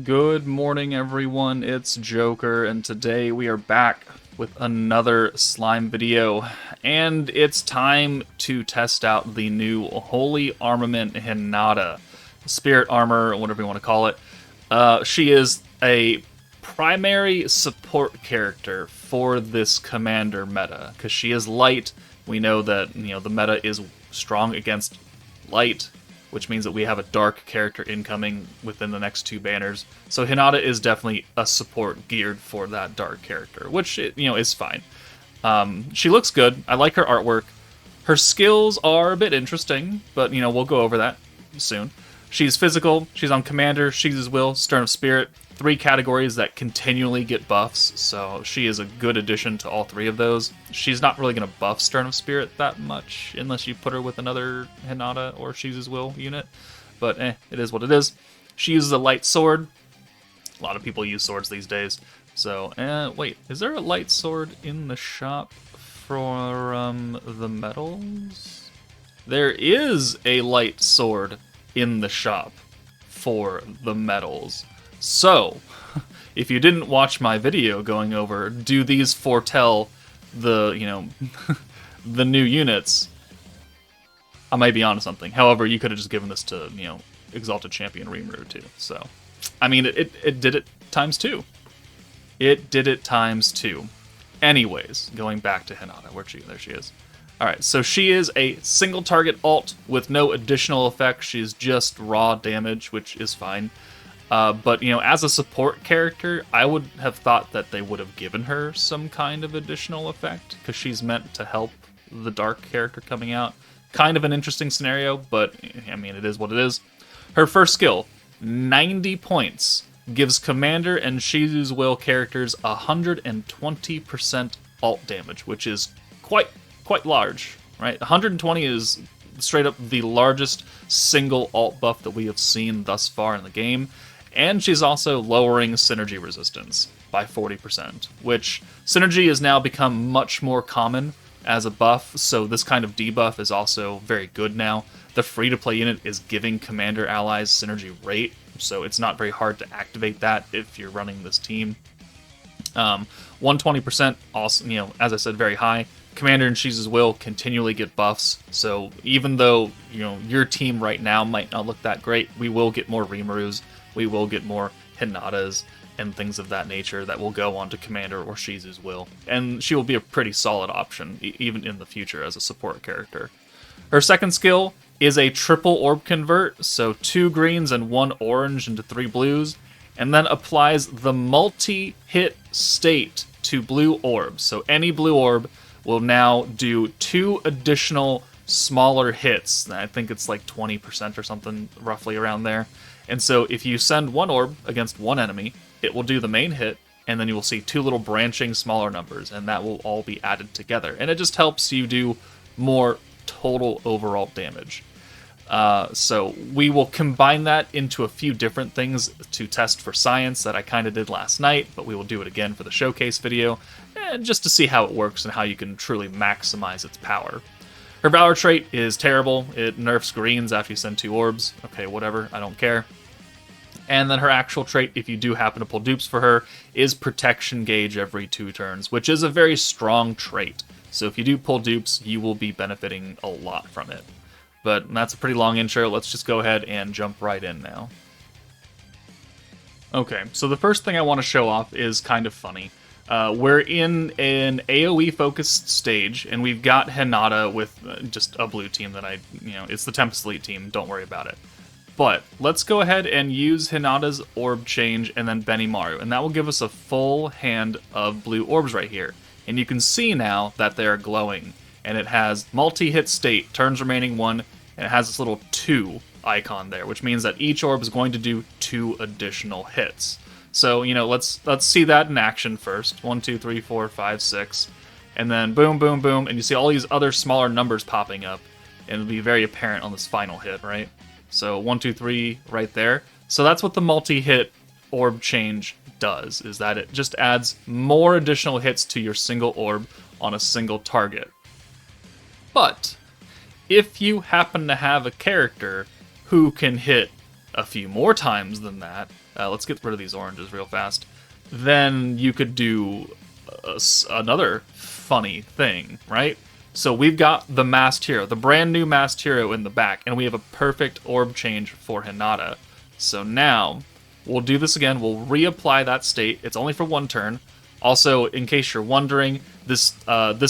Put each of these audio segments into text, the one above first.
Good morning, everyone. It's Joker, and today we are back with another slime video. And it's time to test out the new Holy Armament Hinata, Spirit Armor, whatever you want to call it. She is a primary support character for this Commander meta, because she is light. We know that the meta is strong against light, which means that we have a dark character incoming within the next two banners. So Hinata is definitely a support geared for that dark character, which is fine. She looks good. I like her artwork. Her skills are a bit interesting, but we'll go over that soon. She's physical. She's on Commander. She's his will. Stern of Spirit. 3 categories that continually get buffs, so she is a good addition to all 3 of those. She's not really going to buff Stern of Spirit that much unless you put her with another Hinata or She's His Will unit, but it is what it is. She uses a light sword. A lot of people use swords these days. So, wait, is there a light sword in the shop for the metals? There is a light sword in the shop for the metals. So, if you didn't watch my video going over, do these foretell the, the new units, I might be onto something. However, you could have just given this to, Exalted Champion Rimuru too. So, I mean, it did it times 2. It did it times 2. Anyways, going back to Hinata, there she is. Alright, so she is a single target alt with no additional effect. She's just raw damage, which is fine. But, as a support character, I would have thought that they would have given her some kind of additional effect, because she's meant to help the dark character coming out. Kind of an interesting scenario, but, I mean, it is what it is. Her first skill, 90 points, gives Commander and Shizu's Will characters 120% alt damage, which is quite large, right? 120 is straight up the largest single alt buff that we have seen thus far in the game. And she's also lowering synergy resistance by 40%, which synergy has now become much more common as a buff, so this kind of debuff is also very good now. The free-to-play unit is giving Commander allies synergy rate, so it's not very hard to activate that if you're running this team. 120% also, as I said, very high. Commander and She's His Will continually get buffs, so even though, your team right now might not look that great, we will get more Rimurus, we will get more Hinatas, and things of that nature that will go on to Commander or She's His Will. And she will be a pretty solid option, even in the future as a support character. Her second skill is a triple orb convert, so 2 greens and 1 orange into 3 blues, and then applies the multi-hit state to blue orbs. So any blue orb will now do 2 additional smaller hits. I think it's like 20% or something, roughly around there. And so if you send 1 orb against 1 enemy, it will do the main hit, and then you will see 2 little branching smaller numbers, and that will all be added together. And it just helps you do more total overall damage. So we will combine that into a few different things to test for science that I kind of did last night, but we will do it again for the showcase video, just to see how it works and how you can truly maximize its power. Her Valor trait is terrible. It nerfs greens after you send 2 orbs. Okay, whatever, I don't care. And then her actual trait, if you do happen to pull dupes for her, is Protection Gauge every 2 turns, which is a very strong trait. So if you do pull dupes, you will be benefiting a lot from it. But that's a pretty long intro. Let's just go ahead and jump right in now. Okay, so the first thing I want to show off is kind of funny. We're in an AoE-focused stage, and we've got Hinata with just a blue team that it's the Tempest Elite team, don't worry about it. But let's go ahead and use Hinata's Orb Change and then Benimaru, and that will give us a full hand of blue orbs right here. And you can see now that they're glowing, and it has multi-hit state, turns remaining 1, and it has this little 2 icon there, which means that each orb is going to do 2 additional hits. So, let's see that in action first. 1, 2, 3, 4, 5, 6. And then boom, boom, boom. And you see all these other smaller numbers popping up. And it'll be very apparent on this final hit, right? So 1, 2, 3 right there. So that's what the multi-hit orb change does, is that it just adds more additional hits to your single orb on a single target. But if you happen to have a character who can hit a few more times than that, Let's get rid of these oranges real fast. Then you could do another funny thing, right? So we've got the masked hero, the brand new masked hero in the back, and we have a perfect orb change for Hinata. So now we'll do this again. We'll reapply that state. It's only for 1 turn. Also, in case you're wondering, this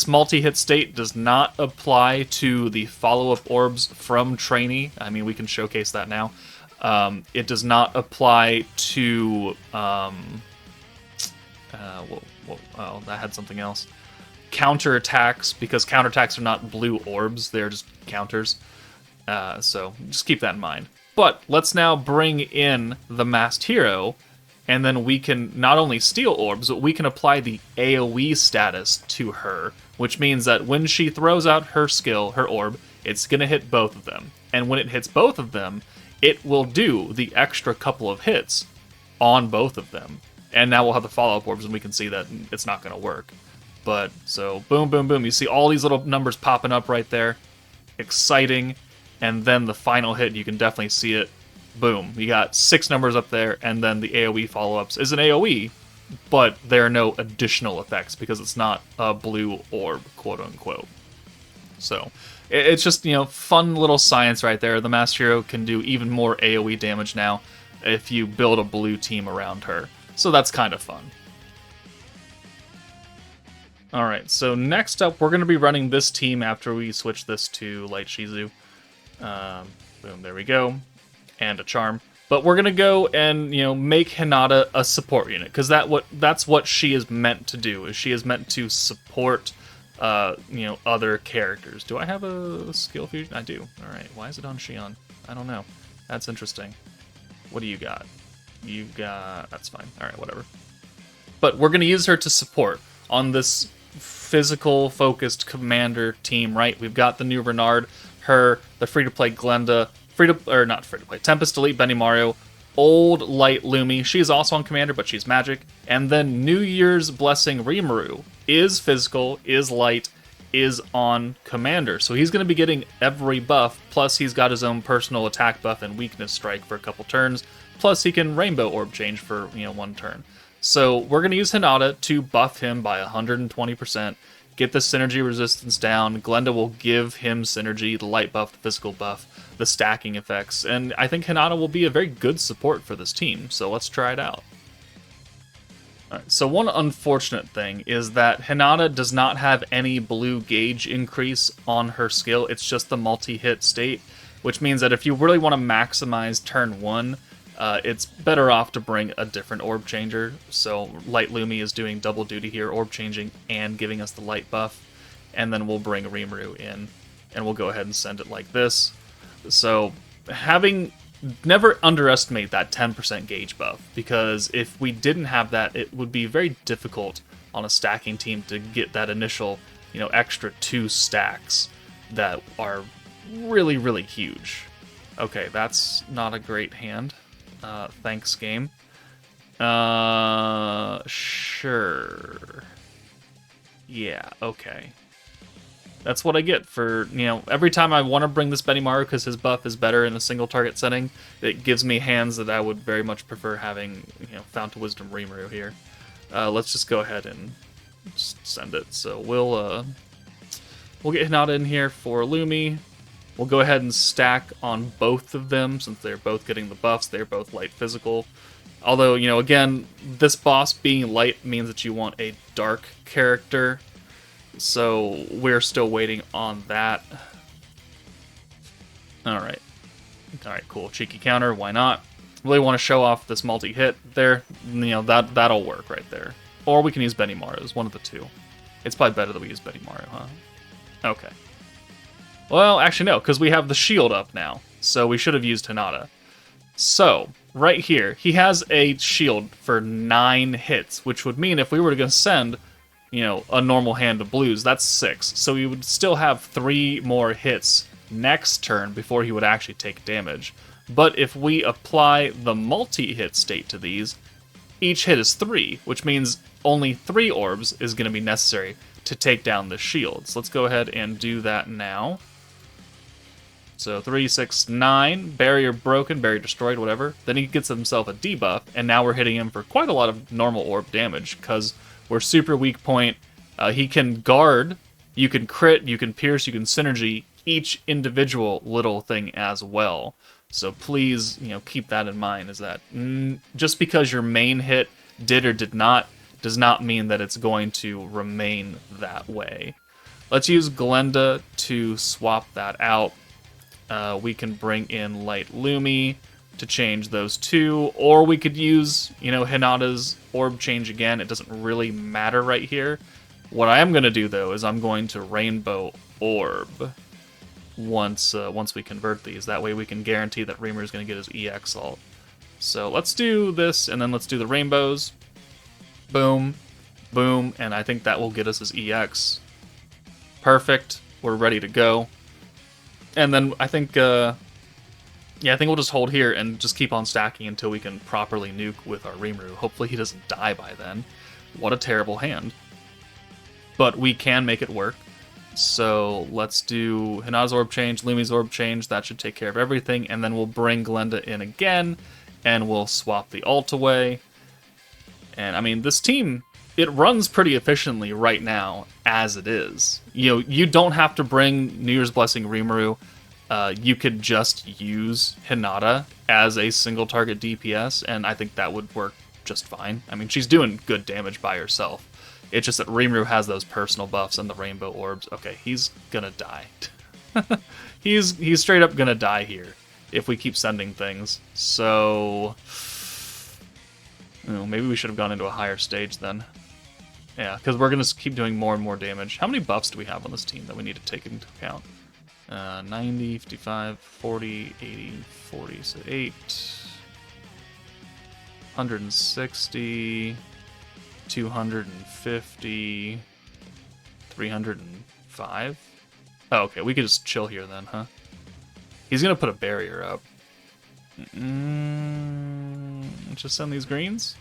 multi-hit state does not apply to the follow-up orbs from Trainee. I mean, we can showcase that now. It does not apply to... oh, that had something else. Counterattacks, because counterattacks are not blue orbs, they're just counters. So just keep that in mind. But let's now bring in the masked hero, and then we can not only steal orbs, but we can apply the AoE status to her, which means that when she throws out her skill, her orb, it's going to hit both of them. And when it hits both of them, it will do the extra couple of hits on both of them. And now we'll have the follow-up orbs, and we can see that it's not going to work. But, so, boom, boom, boom. You see all these little numbers popping up right there. Exciting. And then the final hit, you can definitely see it. Boom. You got 6 numbers up there, and then the AoE follow-ups is an AoE, but there are no additional effects because it's not a blue orb, quote-unquote. So, it's just, fun little science right there. The Master Hero can do even more AoE damage now if you build a blue team around her. So that's kind of fun. Alright, so next up, we're going to be running this team after we switch this to Light Shizu. Boom, there we go. And a charm. But we're going to go and, make Hinata a support unit, because that's what she is meant to do, is she is meant to support, other characters. Do I have a skill fusion? I do. Alright, why is it on Shion? I don't know. That's interesting. What do you got? You got... That's fine. Alright, whatever. But we're going to use her to support on this physical-focused commander team, right? We've got the new Renard, her, the free-to-play Glenda, not free-to-play, Tempest Elite Benimaru, old Light Lumi, she's also on Commander, but she's magic, and then New Year's Blessing Rimuru is physical, is light, is on Commander. So he's going to be getting every buff, plus he's got his own personal attack buff and weakness strike for a couple turns, plus he can Rainbow Orb change for, 1 turn. So we're going to use Hinata to buff him by 120%, get the synergy resistance down. Glenda will give him synergy, the light buff, the physical buff, the stacking effects, and I think Hinata will be a very good support for this team, so let's try it out. Alright, so one unfortunate thing is that Hinata does not have any blue gauge increase on her skill, it's just the multi-hit state, which means that if you really want to maximize turn 1, it's better off to bring a different orb changer. So Light Lumi is doing double duty here, orb changing and giving us the light buff. And then we'll bring Rimuru in, and we'll go ahead and send it like this. So never underestimate that 10% gauge buff, because if we didn't have that, it would be very difficult on a stacking team to get that initial, extra 2 stacks that are really, really huge. Okay, that's not a great hand. Thanks, game. Sure. Yeah, okay. That's what I get for, every time I want to bring this Benimaru because his buff is better in a single target setting, it gives me hands that I would very much prefer having, Fount of Wisdom Rimuru here. Let's just go ahead and just send it. So we'll get Hinata in here for Lumi. We'll go ahead and stack on both of them, since they're both getting the buffs. They're both light physical. Although, again, this boss being light means that you want a dark character. So we're still waiting on that. Alright. Alright, cool. Cheeky counter, why not? Really want to show off this multi-hit there. That'll work right there. Or we can use Benimaru, one of the two. It's probably better that we use Benimaru, huh? Okay. Well, actually no, because we have the shield up now, so we should have used Hinata. So, right here, he has a shield for 9 hits, which would mean if we were going to send, a normal hand of blues, that's 6. So we would still have 3 more hits next turn before he would actually take damage. But if we apply the multi-hit state to these, each hit is 3, which means only 3 orbs is going to be necessary to take down the shield. So let's go ahead and do that now. So 3, 6, 9, barrier broken, barrier destroyed, whatever. Then he gets himself a debuff, and now we're hitting him for quite a lot of normal orb damage, because we're super weak point. He can guard, you can crit, you can pierce, you can synergy each individual little thing as well. So please, keep that in mind, is that just because your main hit did or did not, does not mean that it's going to remain that way. Let's use Glenda to swap that out. We can bring in Light Lumi to change those two, or we could use, Hinata's orb change again. It doesn't really matter right here. What I am going to do, though, is I'm going to Rainbow Orb once we convert these. That way we can guarantee that Reamer is going to get his EX ult. So let's do this, and then let's do the rainbows. Boom, boom, and I think that will get us his EX. Perfect. We're ready to go. And then I think, I think we'll just hold here and just keep on stacking until we can properly nuke with our Rimuru. Hopefully he doesn't die by then. What a terrible hand. But we can make it work. So let's do Hinata's orb change, Lumi's orb change. That should take care of everything. And then we'll bring Glenda in again, and we'll swap the ult away. And I mean, this team, it runs pretty efficiently right now as it is. You don't have to bring New Year's Blessing Rimuru. You could just use Hinata as a single target DPS, and I think that would work just fine. I mean, she's doing good damage by herself. It's just that Rimuru has those personal buffs and the rainbow orbs. Okay, he's gonna die. he's straight up gonna die here if we keep sending things. So maybe we should have gone into a higher stage then. Yeah, because we're going to keep doing more and more damage. How many buffs do we have on this team that we need to take into account? 90, 55, 40, 80, 40, so 8. 160, 250, 305. Oh, okay, we could just chill here then, huh? He's going to put a barrier up. Just send these greens.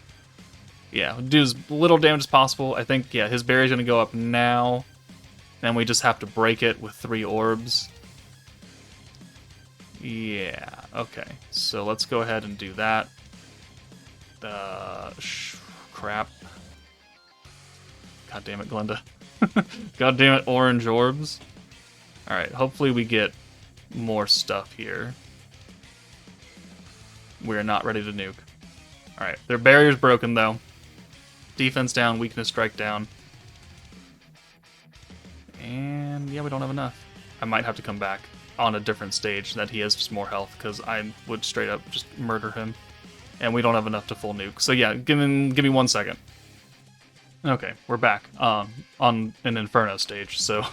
Yeah, do as little damage as possible. I think, yeah, his barrier's going to go up now. Then we just have to break it with 3 orbs. Yeah, okay. So let's go ahead and do that. Crap. God damn it, Glenda. God damn it, orange orbs. Alright, hopefully we get more stuff here. We're not ready to nuke. Alright, their barrier's broken, though. Defense down, weakness strike down. And yeah, we don't have enough. I might have to come back on a different stage that he has just more health, because I would straight up just murder him. And we don't have enough to full nuke. So yeah, give me 1 second. Okay, we're back on an Inferno stage, so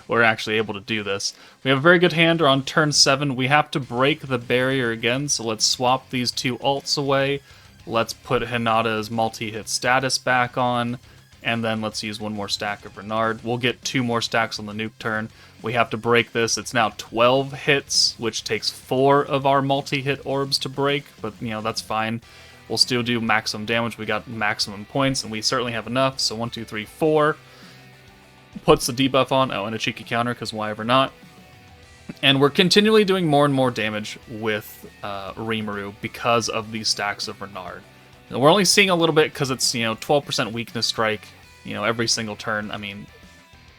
we're actually able to do this. We have a very good hand. We're on turn 7. We have to break the barrier again, so let's swap these 2 ults away. Let's put Hinata's multi-hit status back on, and then let's use 1 more stack of Renard. We'll get 2 more stacks on the nuke turn. We have to break this. It's now 12 hits, which takes 4 of our multi-hit orbs to break, but that's fine. We'll still do maximum damage. We got maximum points, and we certainly have enough. So 1, 2, 3, 4. Puts the debuff on. Oh, and a cheeky counter, because why ever not? And we're continually doing more and more damage with Rimuru because of these stacks of Renard. Now, we're only seeing a little bit because it's 12% weakness strike every single turn. I mean,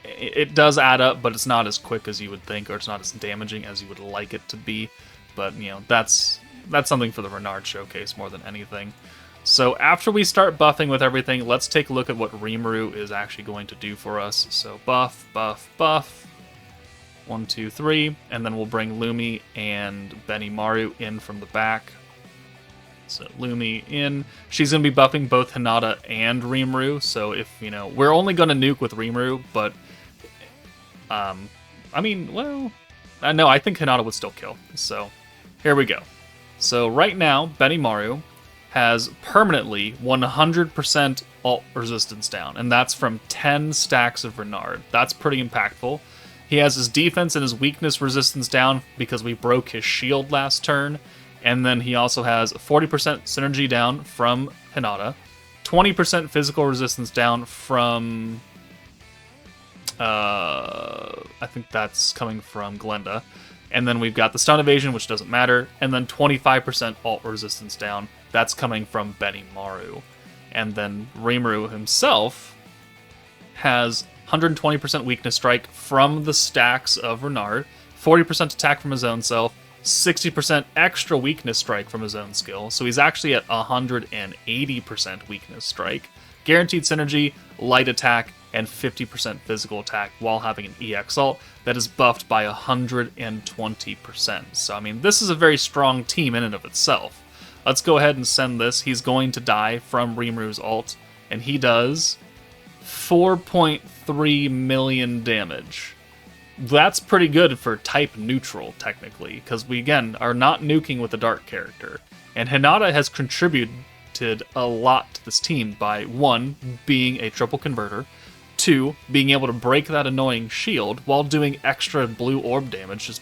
it does add up, but it's not as quick as you would think, or it's not as damaging as you would like it to be. But that's something for the Renard showcase more than anything. So after we start buffing with everything, let's take a look at what Rimuru is actually going to do for us. So buff, buff, buff. 1, 2, 3, and then we'll bring Lumi and Benimaru in from the back. So Lumi in. She's going to be buffing both Hinata and Rimuru, so if, we're only going to nuke with Rimuru, but, I mean, well, no, I think Hinata would still kill, so here we go. So right now, Benimaru has permanently 100% ult resistance down, and that's from 10 stacks of Renard. That's pretty impactful. He has his defense and his weakness resistance down because we broke his shield last turn. And then he also has 40% synergy down from Hinata, 20% physical resistance down from... I think that's coming from Glenda. And then we've got the stun evasion, which doesn't matter, and then 25% ult resistance down. That's coming from Benimaru. And then Rimuru himself has 120% weakness strike from the stacks of Renard, 40% attack from his own self, 60% extra weakness strike from his own skill, so he's actually at 180% weakness strike, guaranteed synergy, light attack, and 50% physical attack while having an EX ult that is buffed by 120%. So, I mean, this is a very strong team in and of itself. Let's go ahead and send this. He's going to die from Rimuru's ult, and he does 4.3 million damage. That's pretty good for type neutral, technically, because we, again, are not nuking with a dark character. And Hinata has contributed a lot to this team by, 1, being a triple converter, 2, being able to break that annoying shield while doing extra blue orb damage, just,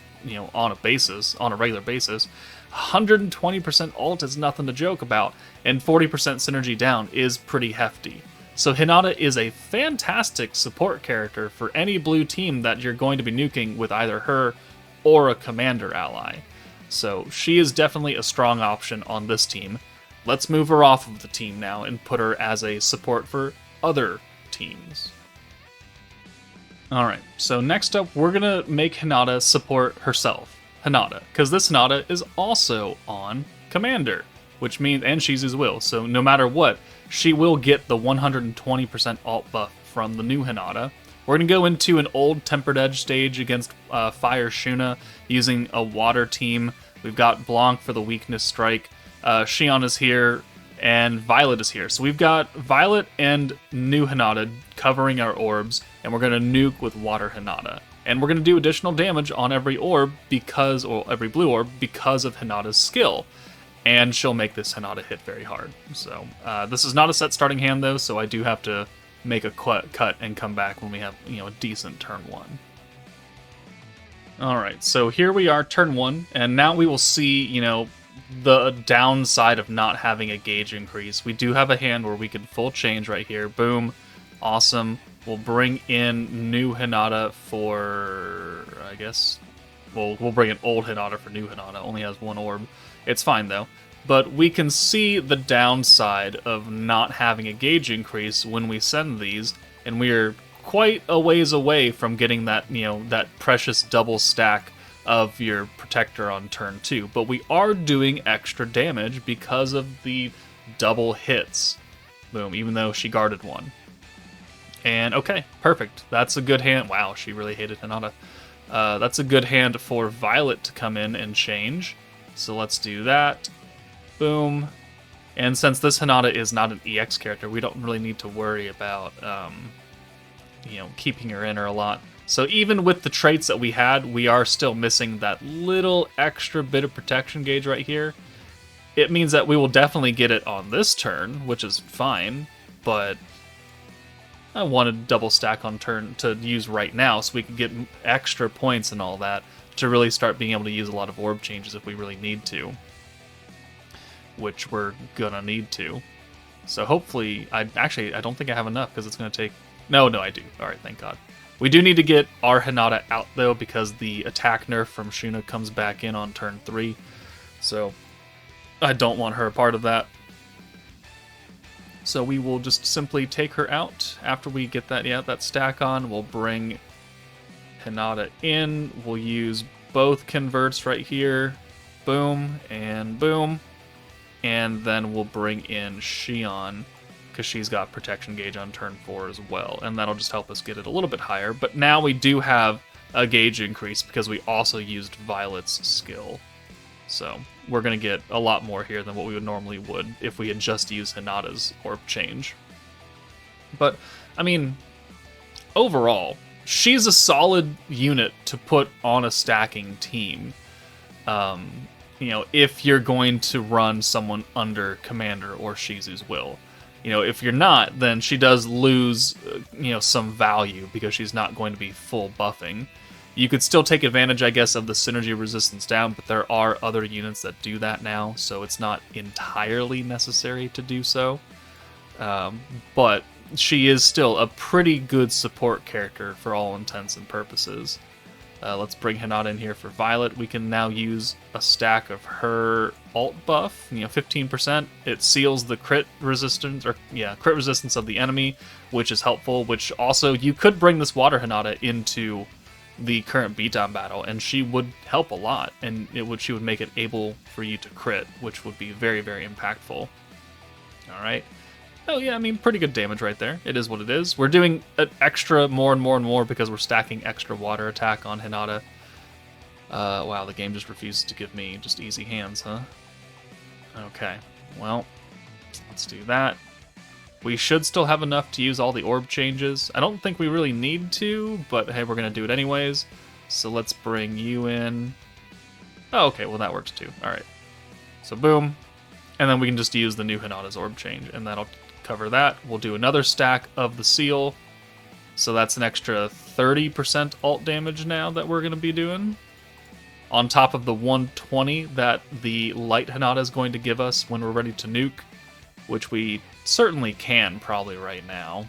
on a regular basis. 120% ult is nothing to joke about, and 40% synergy down is pretty hefty. So Hinata is a fantastic support character for any blue team that you're going to be nuking with either her or a commander ally. So she is definitely a strong option on this team. Let's move her off of the team now and put her as a support for other teams. Alright, so next up we're going to make Hinata support herself, Hinata, because this Hinata is also on Commander, which means, and she's his will, so no matter what, she will get the 120% ult buff from the new Hinata. We're going to go into an old Tempered Edge stage against Fire Shuna using a water team. We've got Blanc for the weakness strike, Xion is here, and Violet is here. So we've got Violet and new Hinata covering our orbs, and we're going to nuke with Water Hinata. And we're going to do additional damage on every orb or every blue orb because of Hinata's skill. And she'll make this Hinata hit very hard. So this is not a set starting hand though, so I do have to make a cut and come back when we have a decent turn 1. All right, so here we are, turn 1, and now we will see the downside of not having a gauge increase. We do have a hand where we can full change right here. Boom, awesome. We'll bring in new Hinata for, I guess, we'll bring in old Hinata for new Hinata. Only has 1 orb. It's fine though. But we can see the downside of not having a gauge increase when we send these, and we are quite a ways away from getting that, that precious double stack of your protector on turn 2. But we are doing extra damage because of the double hits. Boom, even though she guarded 1. And okay, perfect. That's a good hand. Wow, she really hated Hinata. That's a good hand for Violet to come in and change. So let's do that. Boom. And since this Hinata is not an EX character, we don't really need to worry about, keeping her in her a lot. So even with the traits that we had, we are still missing that little extra bit of protection gauge right here. It means that we will definitely get it on this turn, which is fine, but I wanted double stack on turn to use right now so we can get extra points and all that to really start being able to use a lot of orb changes if we really need to, which we're gonna need to. So hopefully, I don't think I have enough because it's gonna take. No, I do. All right, thank God. We do need to get our Hinata out though because the attack nerf from Shuna comes back in on turn 3, so I don't want her a part of that. So we will just simply take her out after we get that stack on. We'll bring Hinata in. We'll use both converts right here. Boom and boom. And then we'll bring in Xion because she's got protection gauge on turn 4 as well. And that'll just help us get it a little bit higher. But now we do have a gauge increase because we also used Violet's skill. So we're going to get a lot more here than what we normally would if we had just used Hinata's orb change. But, I mean, overall, she's a solid unit to put on a stacking team. If you're going to run someone under Commander or Shizu's will. If you're not, then she does lose, some value because she's not going to be full buffing. You could still take advantage, I guess, of the synergy resistance down, but there are other units that do that now, so it's not entirely necessary to do so. But she is still a pretty good support character for all intents and purposes. Let's bring Hinata in here for Violet. We can now use a stack of her alt buff, 15%. It seals the crit resistance, crit resistance of the enemy, which is helpful, which also, you could bring this Water Hinata into the current beatdown battle, and she would help a lot, and she would make it able for you to crit, which would be very, very impactful. Alright. Oh yeah, I mean, pretty good damage right there. It is what it is. We're doing an extra more and more and more because we're stacking extra water attack on Hinata. Wow, the game just refuses to give me just easy hands, huh? Okay, well, let's do that. We should still have enough to use all the orb changes. I don't think we really need to, but hey, we're going to do it anyways. So let's bring you in. Oh, okay, well that works too. Alright. So boom. And then we can just use the new Hinata's orb change, and that'll cover that. We'll do another stack of the seal. So that's an extra 30% alt damage now that we're going to be doing. On top of the 120 that the light Hinata is going to give us when we're ready to nuke, which we certainly can probably right now.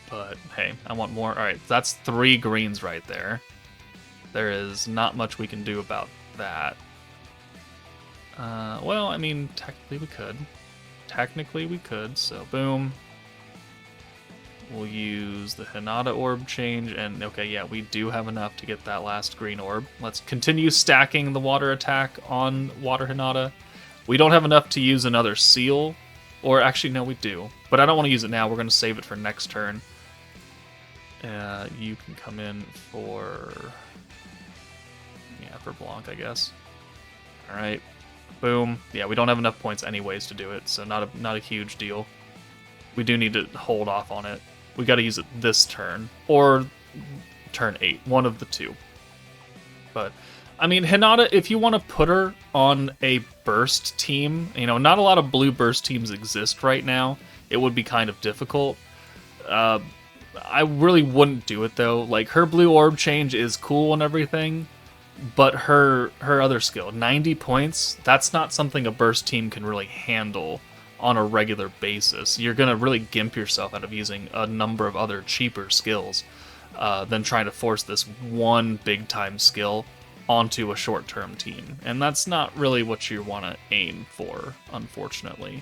But hey, I want more. Alright, that's 3 greens right there. There is not much we can do about that. Well, I mean, technically we could. So boom. We'll use the Hinata orb change, and okay, yeah, we do have enough to get that last green orb. Let's continue stacking the water attack on Water Hinata. We don't have enough to use another seal, or actually, no, we do. But I don't want to use it now. We're going to save it for next turn. You can come in for... yeah, for Blanc, I guess. Alright. Boom. Yeah, we don't have enough points anyways to do it, so not a huge deal. We do need to hold off on it. We got to use it this turn, or turn 8, one of the two. But, I mean, Hinata, if you want to put her on a burst team, not a lot of blue burst teams exist right now. It would be kind of difficult. I really wouldn't do it, though. Like, her blue orb change is cool and everything, but her other skill, 90 points, that's not something a burst team can really handle on a regular basis. You're going to really gimp yourself out of using a number of other cheaper skills than trying to force this one big-time skill onto a short-term team. And that's not really what you want to aim for, unfortunately.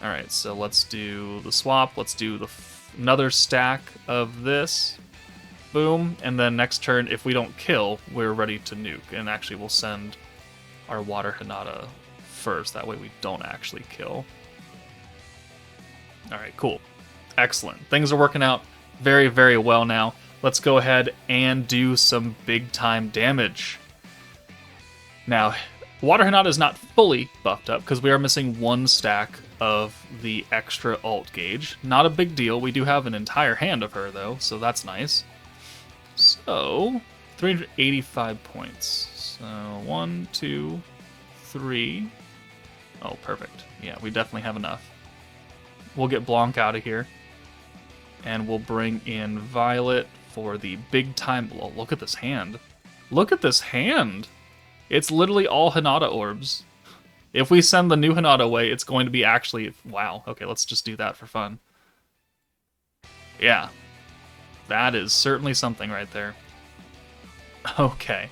Alright, so let's do the swap. Let's do another stack of this. Boom, and then next turn, if we don't kill, we're ready to nuke. And actually, we'll send our Water Hinata first. That way we don't actually kill. Alright, cool. Excellent. Things are working out very, very well now. Let's go ahead and do some big-time damage. Now, Water Hinata is not fully buffed up, because we are missing 1 stack of the extra alt gauge. Not a big deal. We do have an entire hand of her, though, so that's nice. So, 385 points. So, 1, 2, 3. Oh, perfect. Yeah, we definitely have enough. We'll get Blanc out of here. And we'll bring in Violet for the big time. Oh, look at this hand. Look at this hand! It's literally all Hinata orbs. If we send the new Hinata away, it's going to be actually... wow. Okay, let's just do that for fun. Yeah. That is certainly something right there. Okay.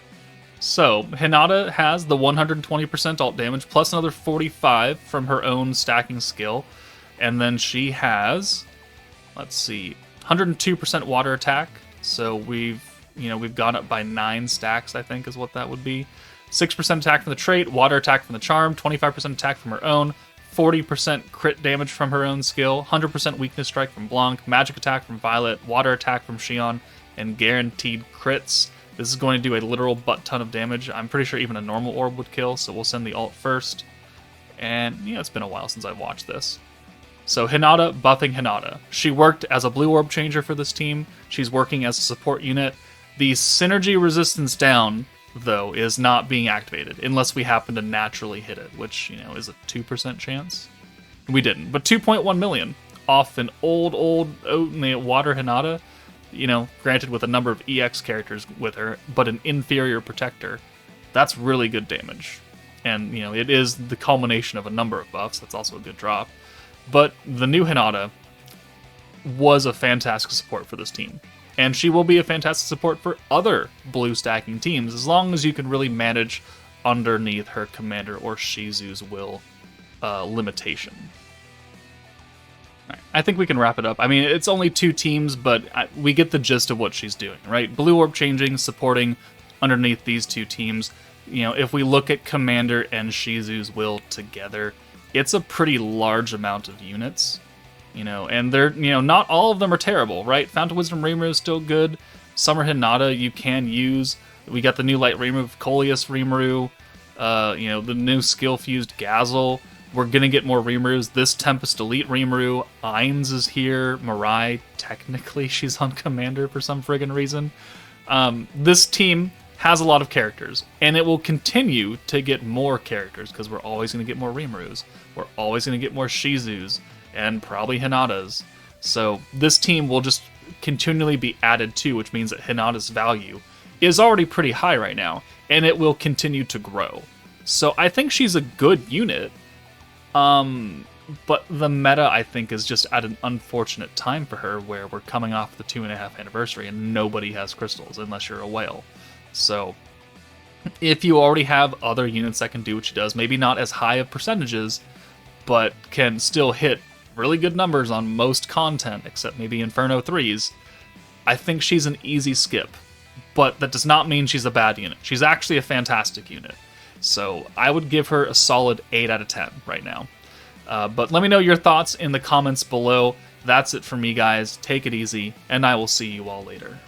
So, Hinata has the 120% alt damage, plus another 45 from her own stacking skill. And then she has, let's see, 102% water attack. So we've gone up by 9 stacks, I think is what that would be. 6% attack from the trait, water attack from the charm, 25% attack from her own, 40% crit damage from her own skill, 100% weakness strike from Blanc, magic attack from Violet, water attack from Xion, and guaranteed crits. This is going to do a literal butt-ton of damage. I'm pretty sure even a normal orb would kill, so we'll send the alt first. And, it's been a while since I've watched this. So Hinata buffing Hinata. She worked as a blue orb changer for this team. She's working as a support unit. The synergy resistance down, though, is not being activated unless we happen to naturally hit it, which, is a 2% chance. We didn't, but 2.1 million off an old Water Hinata, granted with a number of EX characters with her, but an inferior protector. That's really good damage. And, it is the culmination of a number of buffs. That's also a good drop. But the new Hinata was a fantastic support for this team. And she will be a fantastic support for other blue stacking teams, as long as you can really manage underneath her Commander or Shizu's will limitation. Right, I think we can wrap it up. I mean, it's only 2 teams, but we get the gist of what she's doing, right? Blue Orb changing, supporting underneath these 2 teams. You know, if we look at Commander and Shizu's will together, it's a pretty large amount of units. You know, and they're, you know, not all of them are terrible, right? Fountain Wisdom Rimuru is still good. Summer Hinata you can use. We got the new Light Rimuru, Coleus Rimuru, you know, the new Skill Fused Gazel. We're gonna get more Rimurus. This Tempest Elite Rimuru. Ainz is here. Mirai, technically she's on Commander for some friggin' reason. This team has a lot of characters, and it will continue to get more characters, because we're always gonna get more Rimurus. We're always gonna get more Shizus, and probably Hinata's. So this team will just continually be added to, which means that Hinata's value is already pretty high right now, and it will continue to grow. So I think she's a good unit, but the meta, I think, is just at an unfortunate time for her, where we're coming off the 2.5 anniversary and nobody has crystals unless you're a whale. So if you already have other units that can do what she does, maybe not as high of percentages, but can still hit really good numbers on most content, except maybe Inferno 3s, I think she's an easy skip. But that does not mean she's a bad unit. She's actually a fantastic unit. So I would give her a solid 8 out of 10 right now. But let me know your thoughts in the comments below. That's it for me, guys. Take it easy, and I will see you all later.